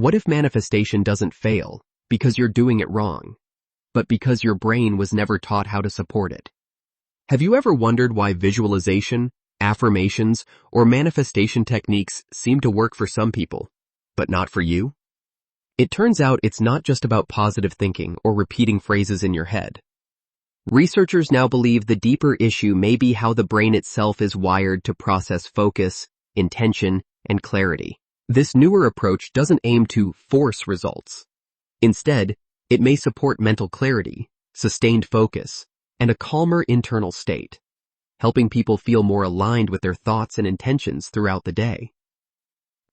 What if manifestation doesn't fail because you're doing it wrong, but because your brain was never taught how to support it? Have you ever wondered why visualization, affirmations, or manifestation techniques seem to work for some people, but not for you? It turns out it's not just about positive thinking or repeating phrases in your head. Researchers now believe the deeper issue may be how the brain itself is wired to process focus, intention, and clarity. This newer approach doesn't aim to force results. Instead, it may support mental clarity, sustained focus, and a calmer internal state, helping people feel more aligned with their thoughts and intentions throughout the day.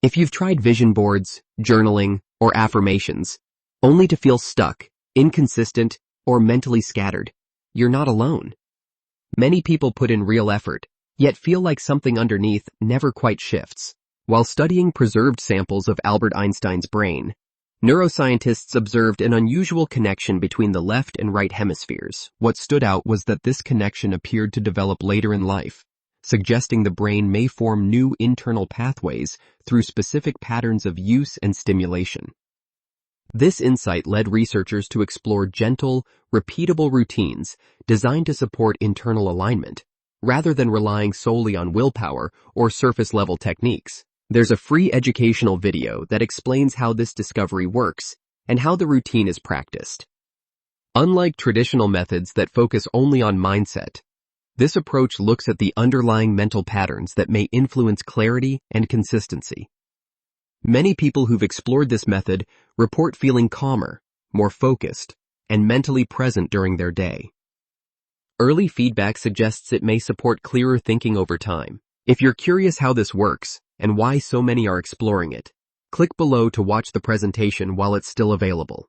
If you've tried vision boards, journaling, or affirmations, only to feel stuck, inconsistent, or mentally scattered, you're not alone. Many people put in real effort, yet feel like something underneath never quite shifts. While studying preserved samples of Albert Einstein's brain, neuroscientists observed an unusual connection between the left and right hemispheres. What stood out was that this connection appeared to develop later in life, suggesting the brain may form new internal pathways through specific patterns of use and stimulation. This insight led researchers to explore gentle, repeatable routines designed to support internal alignment, rather than relying solely on willpower or surface-level techniques. There's a free educational video that explains how this discovery works and how the routine is practiced. Unlike traditional methods that focus only on mindset, this approach looks at the underlying mental patterns that may influence clarity and consistency. Many people who've explored this method report feeling calmer, more focused, and mentally present during their day. Early feedback suggests it may support clearer thinking over time. If you're curious how this works and why so many are exploring it, click below to watch the presentation while it's still available.